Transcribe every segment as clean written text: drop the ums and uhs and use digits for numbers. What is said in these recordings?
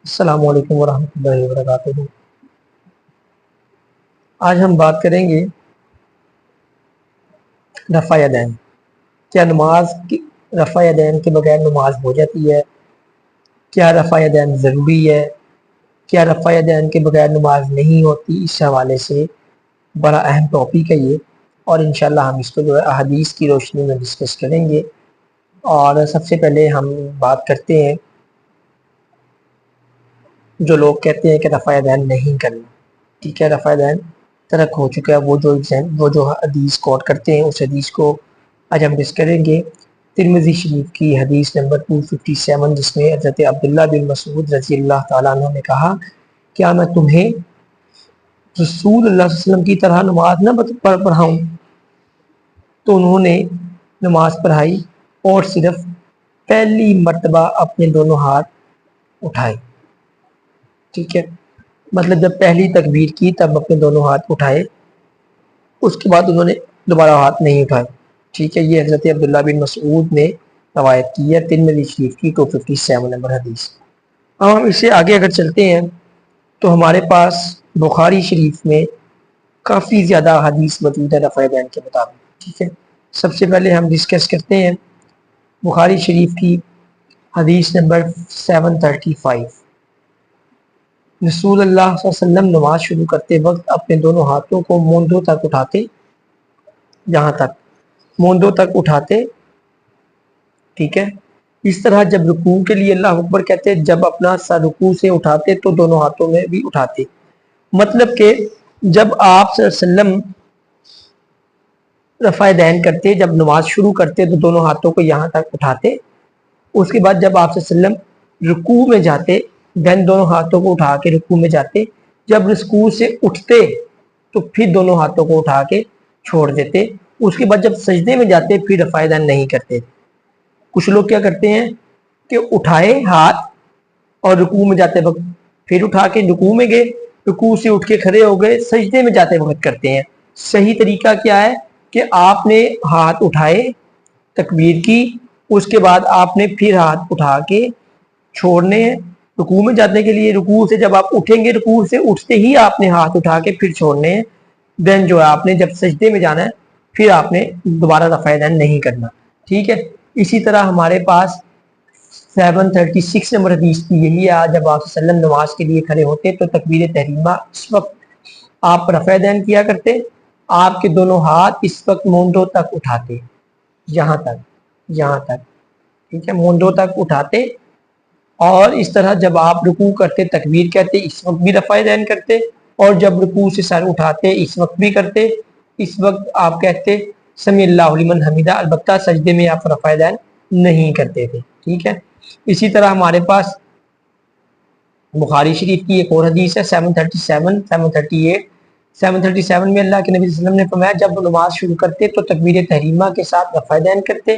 السلام علیکم ورحمۃ اللہ وبرکاتہ۔ آج ہم بات کریں گے رفع یدین۔ کیا رفع یدین کے بغیر نماز ہو جاتی ہے؟ کیا رفع یدین ضروری ہے؟ کیا رفع یدین کے بغیر نماز نہیں ہوتی؟ اس حوالے سے بڑا اہم ٹاپک ہے یہ، اور انشاءاللہ ہم اس کو جو ہے احادیث کی روشنی میں ڈسکس کریں گے۔ اور سب سے پہلے ہم بات کرتے ہیں جو لوگ کہتے ہیں کہ رفع یدین نہیں کرنا، ٹھیک ہے، رفع یدین ترک ہو چکا ہے، وہ جو حدیث کوٹ کرتے ہیں اس حدیث کو آج ہم ڈسکس کریں گے۔ ترمذی شریف کی حدیث نمبر 257، جس میں حضرت عبداللہ بن مسعود رضی اللہ تعالیٰ عنہ نے کہا، کیا میں تمہیں رسول اللہ صلی اللہ علیہ وسلم کی طرح نماز نہ پڑھاؤں؟ تو انہوں نے نماز پڑھائی اور صرف پہلی مرتبہ اپنے دونوں ہاتھ اٹھائے، ٹھیک ہے، مطلب جب پہلی تکبیر کی تب اپنے دونوں ہاتھ اٹھائے، اس کے بعد انہوں نے دوبارہ ہاتھ نہیں اٹھائے، ٹھیک ہے۔ یہ حضرت عبداللہ بن مسعود نے روایت کی ہے، ترمذی شریف کی 257 نمبر حدیث۔ اب ہم اس سے آگے اگر چلتے ہیں تو ہمارے پاس بخاری شریف میں کافی زیادہ حدیث موجود ہے رفع یدین کے مطابق، ٹھیک ہے۔ سب سے پہلے ہم ڈسکس کرتے ہیں بخاری شریف کی حدیث نمبر 735۔ رسول اللہ صلی اللہ علیہ وسلم نماز شروع کرتے وقت اپنے دونوں ہاتھوں کو موندھوں تک اٹھاتے، جہاں تک موندھوں تک اٹھاتے، ٹھیک ہے۔ اس طرح جب رکوع کے لیے اللہ اکبر کہتے، جب اپنا سر رکوع سے اٹھاتے تو دونوں ہاتھوں میں بھی اٹھاتے، مطلب کہ جب آپ صلی اللہ علیہ وسلم رفع یدین کرتے، جب نماز شروع کرتے تو دونوں ہاتھوں کو یہاں تک اٹھاتے، اس کے بعد جب آپ صلی اللہ علیہ وسلم رکوع میں جاتے دین دونوں ہاتھوں کو اٹھا کے رکوع میں جاتے، جب رکوع سے اٹھتے تو پھر دونوں ہاتھوں کو اٹھا کے چھوڑ دیتے، اس کے بعد جب سجدے میں جاتے پھر رفع یدین نہیں کرتے۔ کچھ لوگ کیا کرتے ہیں کہ اٹھائے ہاتھ اور رکوع میں جاتے وقت پھر اٹھا کے رکوع میں گئے، رکوع سے اٹھ کے کھڑے ہو گئے، سجدے میں جاتے وقت کرتے ہیں۔ صحیح طریقہ کیا ہے کہ آپ نے ہاتھ اٹھائے، تکبیر کی، اس کے بعد آپ نے پھر ہاتھ اٹھا کے چھوڑنے ہیں رکوع میں جانے کے لیے، رکوع سے جب آپ اٹھیں گے رکوع سے اٹھتے ہی آپ نے ہاتھ اٹھا کے پھر چھوڑنے ہیں، دین جو ہے آپ نے جب سجدے میں جانا ہے پھر آپ نے دوبارہ رفع یدین نہیں کرنا، ٹھیک ہے۔ اسی طرح ہمارے پاس 736 نمبر حدیث کی یہی ہے، جب آپ صلی اللہ علیہ وسلم نماز کے لیے کھڑے ہوتے تو تکبیر تحریمہ اس وقت آپ رفع یدین کیا کرتے، آپ کے دونوں ہاتھ اس وقت موندھوں تک اٹھاتے، یہاں تک، ٹھیک ہے، موندھوں تک اٹھاتے، اور اس طرح جب آپ رکوع کرتے تکبیر کہتے اس وقت بھی رفع یدین کرتے، اور جب رکوع سے سر اٹھاتے اس وقت بھی کرتے، اس وقت آپ کہتے سمی اللہ لمن حمیدہ، البتہ سجدے میں آپ رفع یدین نہیں کرتے تھے، ٹھیک ہے۔ اسی طرح ہمارے پاس بخاری شریف کی ایک اور حدیث ہے 737 میں اللہ کے نبی صلی اللہ علیہ وسلم نے فرمایا، جب نماز شروع کرتے تو تکبیر تحریمہ کے ساتھ رفع یدین کرتے،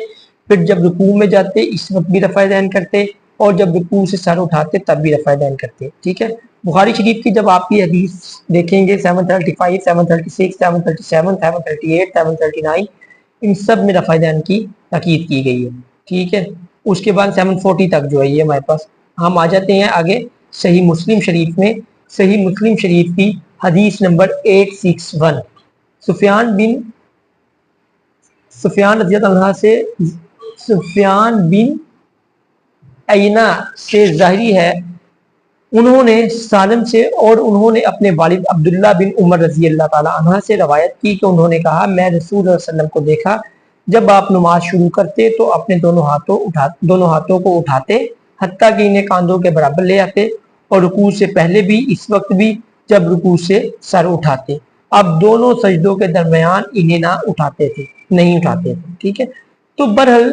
پھر جب رکوع میں جاتے اس وقت بھی رفع یدین کرتے، اور جب رکوع سے سر اٹھاتے تب بھی رفع یدین کرتے، ٹھیک ہے۔ بخاری شریف کی جب آپ کی حدیث دیکھیں گے 735، 736، 737، 738، 739، ان سب میں رفع یدین کی تاکید کی گئی ہے، ٹھیک ہے۔ اس کے بعد 740 تک جو ہے یہ ہمارے پاس، ہم آ جاتے ہیں آگے صحیح مسلم شریف میں۔ صحیح مسلم شریف کی حدیث نمبر 861، سفیان رضی اللہ عنہ سے، سفیان بن عیینہ سے ظاہری ہے، انہوں نے سالم سے اور انہوں نے اپنے والد عبداللہ بن عمر رضی اللہ تعالی عنہ سے روایت کی کہ انہوں نے کہا، میں رسول اللہ صلی اللہ علیہ وسلم کو دیکھا، جب آپ نماز شروع کرتے تو اپنے دونوں ہاتھوں کو اٹھاتے حتیٰ کہ انہیں کاندھوں کے برابر لے آتے، اور رکوع سے پہلے بھی، اس وقت بھی جب رکوع سے سر اٹھاتے، اب دونوں سجدوں کے درمیان انہیں نہیں اٹھاتے تھے، ٹھیک ہے۔ تو بہرحال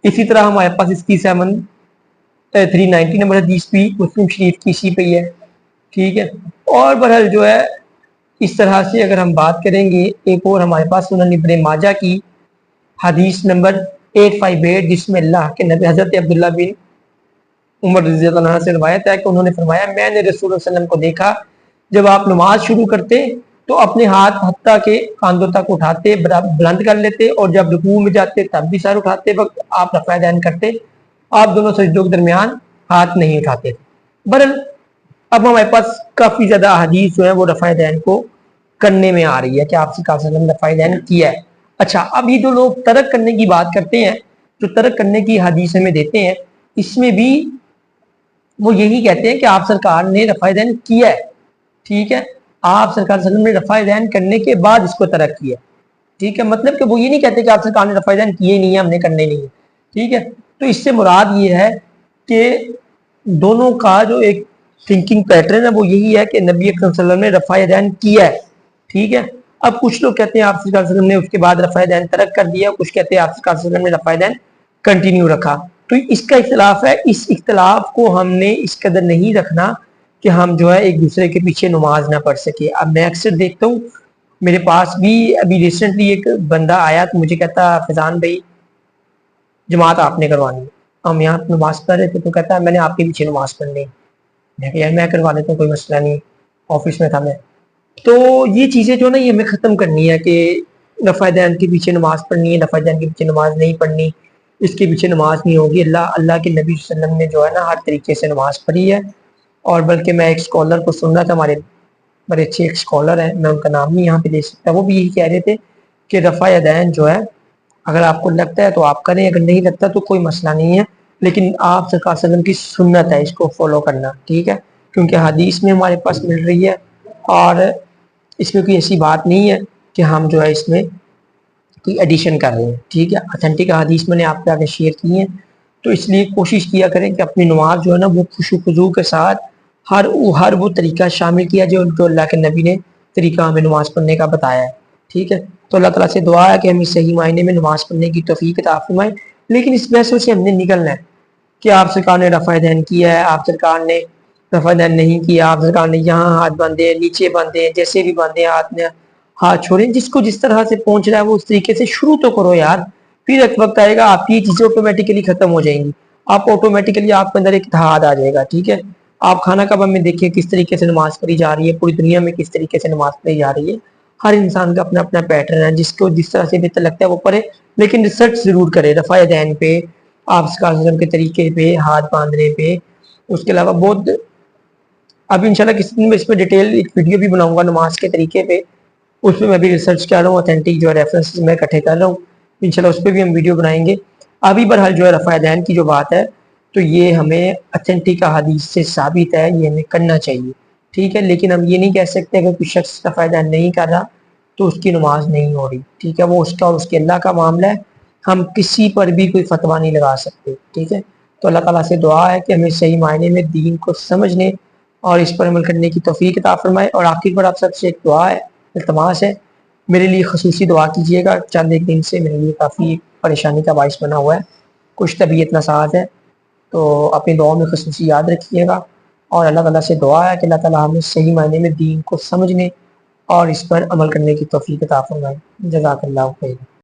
اسی طرح ہمارے پاس اس کی 390 نمبر حدیث بھی مسلم شریف کی اسی پہ ہے، ٹھیک ہے۔ اور بہرحال جو ہے اس طرح سے اگر ہم بات کریں گے، ایک اور ہمارے پاس سنن ابن ماجہ کی حدیث نمبر 858، جس میں اللہ کے نبی حضرت عبداللہ بن عمر رضی اللہ عنہ سے روایت ہے کہ انہوں نے فرمایا، میں نے رسول اللہ صلی اللہ علیہ وسلم کو دیکھا، جب آپ نماز شروع کرتے تو اپنے ہاتھ حتیٰ کے کاندھوں تک اٹھاتے، بلند کر لیتے، اور جب رکوع میں جاتے تب بھی سر اٹھاتے وقت آپ رفع یدین کرتے، آپ دونوں سجدوں کے درمیان ہاتھ نہیں اٹھاتے تھے۔ بہرحال اب ہمارے پاس کافی زیادہ احادیث جو ہیں وہ رفع دین کو کرنے میں آ رہی ہے کہ آپ صلی اللہ علیہ وسلم نے رفع دین کیا ہے۔ اچھا، اب یہ جو لوگ ترک کرنے کی بات کرتے ہیں، جو ترک کرنے کی حدیث ہمیں دیتے ہیں، اس میں بھی وہ یہی کہتے ہیں کہ آپ سرکار نے رفع دین کیا ہے، ٹھیک ہے، آپ سرکار صلی اللہ علیہ وسلم نے رفع دین کرنے کے بعد اس کو ترک کیا، ٹھیک ہے، مطلب کہ وہ یہ نہیں کہتے کہ آپ سرکار نے رفع دین کیے نہیں ہے، ہم نے کرنے نہیں ہے، ٹھیک ہے۔ تو اس سے مراد یہ ہے کہ دونوں کا جو ایک تھنکنگ پیٹرن ہے وہ یہی ہے کہ نبی اکرم صلی اللہ علیہ وسلم نے رفع دین کیا ہے، ٹھیک ہے۔ اب کچھ لوگ کہتے ہیں آپ صلی اللہ علیہ وسلم نے اس کے بعد رفع دین ترک کر دیا، کچھ کہتے ہیں آپ صلی اللہ علیہ وسلم نے رفع دین کنٹینیو رکھا۔ تو اس کا اختلاف ہے، اس اختلاف کو ہم نے اس قدر نہیں رکھنا کہ ہم جو ہے ایک دوسرے کے پیچھے نماز نہ پڑھ سکے۔ اب میں اکثر دیکھتا ہوں، میرے پاس بھی ابھی ریسنٹلی ایک بندہ آیا تو مجھے کہتا فیضان بھائی جماعت آپ نے کروانی ہے، ہم یہاں نماز پڑھ رہے تھے تو کہتا ہے میں نے آپ کے پیچھے نماز پڑھنی ہے۔ میں کہ یار میں کروا لیتا ہوں، کوئی مسئلہ نہیں، آفس میں تھا میں۔ تو یہ چیزیں جو نا یہ ہمیں ختم کرنی ہے کہ رفع دین کے پیچھے نماز پڑھنی ہے، رفع دین کے پیچھے نماز نہیں پڑھنی، اس کے پیچھے نماز نہیں ہوگی۔ اللہ کے نبی صلی اللہ علیہ وسلم نے جو ہے نا ہر طریقے سے نماز پڑھی ہے۔ اور بلکہ میں ایک اسکالر کو سن رہا تھا، ہمارے بڑے اچھے ایک اسکالر ہیں، میں ان کا نام نہیں یہاں پہ لے سکتا، وہ بھی یہی کہہ رہے تھے کہ رفع دین جو ہے اگر آپ کو لگتا ہے تو آپ کریں، اگر نہیں لگتا تو کوئی مسئلہ نہیں ہے، لیکن آپ صلی اللہ علیہ وسلم کی سنت ہے اس کو فالو کرنا، ٹھیک ہے، کیونکہ حدیث میں ہمارے پاس مل رہی ہے اور اس میں کوئی ایسی بات نہیں ہے کہ ہم جو ہے اس میں کوئی ایڈیشن کر رہے ہیں، ٹھیک ہے۔ اتھینٹک حدیث میں نے آپ کے آگے شیئر کی ہیں، تو اس لیے کوشش کیا کریں کہ اپنی نماز جو ہے نا وہ خشوع و خضوع کے ساتھ ہر وہ طریقہ شامل کیا جو اللہ کے نبی نے طریقہ ہمیں نماز پڑھنے کا بتایا ہے، ٹھیک ہے۔ تو اللہ تعالیٰ سے دعا ہے کہ ہمیں صحیح معنی میں نماز پڑھنے کی توفیق عطا فرمائے، لیکن اس محسوس سے ہم نے نکلنا ہے کہ آپ سرکار نے رفع دین کیا ہے، آپ سرکار نے رفع دین نہیں کیا، آپ سرکار نے یہاں ہاتھ باندھے ہیں، نیچے باندھے ہیں، جیسے بھی باندھے ہیں ہاتھ میں ہاتھ چھوڑیں، جس کو جس طرح سے پہنچ رہا ہے وہ اس طریقے سے شروع تو کرو یار، پھر ایک وقت آئے گا آپ کی چیزیں آٹومیٹیکلی ختم ہو جائیں گی، آپ آٹومیٹیکلی آپ کے اندر ایک اتحاد آ جائے گا، ٹھیک ہے۔ آپ خانہ کعبہ میں دیکھیں کس طریقے سے نماز پڑھی جا رہی ہے، پوری دنیا میں کس طریقے سے نماز پڑھی جا رہی ہے، ہر انسان کا اپنا اپنا پیٹرن ہے، جس کو جس طرح سے بہتر لگتا ہے وہ پڑھے، لیکن ریسرچ ضرور کرے رفع دین پہ، آپ صلی اللہ علیہ وسلم کے طریقے پہ، ہاتھ باندھنے پہ۔ اس کے علاوہ بہت اب انشاءاللہ کسی دن میں اس پہ ڈیٹیل ایک ویڈیو بھی بناؤں گا نماز کے طریقے پہ، اس میں بھی ریسرچ کر رہا ہوں، اتھینٹک جو ریفرنس میں اکٹھے کر رہا ہوں، انشاءاللہ اس پہ بھی ہم ویڈیو بنائیں گے۔ ابھی بہرحال جو ہے رفع دین کی جو بات ہے تو یہ ہمیں اتھینٹک حدیث سے ثابت ہے، یہ ہمیں کرنا چاہیے، ٹھیک ہے، لیکن ہم یہ نہیں کہہ سکتے کہ کوئی شخص رفع دین نہیں کر رہا تو اس کی نماز نہیں ہو رہی، ٹھیک ہے، وہ اس کا اور اس کے اللہ کا معاملہ ہے، ہم کسی پر بھی کوئی فتویٰ نہیں لگا سکتے، ٹھیک ہے۔ تو اللہ تعالیٰ سے دعا ہے کہ ہمیں صحیح معنی میں دین کو سمجھنے اور اس پر عمل کرنے کی توفیق عطا فرمائے۔ اور آخر پر آپ سب سے ایک دعا ہے، التماس ہے، میرے لیے خصوصی دعا کیجیے گا، چند ایک دن سے میرے لیے کافی پریشانی کا باعث بنا ہوا ہے، کچھ طبیعت ناساز ہے، تو اپنی دعاؤں میں خصوصی یاد رکھیے گا۔ اور اللہ تعالیٰ سے دعا ہے کہ اللہ تعالیٰ ہمیں صحیح معنی میں دین کو سمجھنے اور اس پر عمل کرنے کی توفیق عطا فرمائے۔ جزاک اللہ خیر۔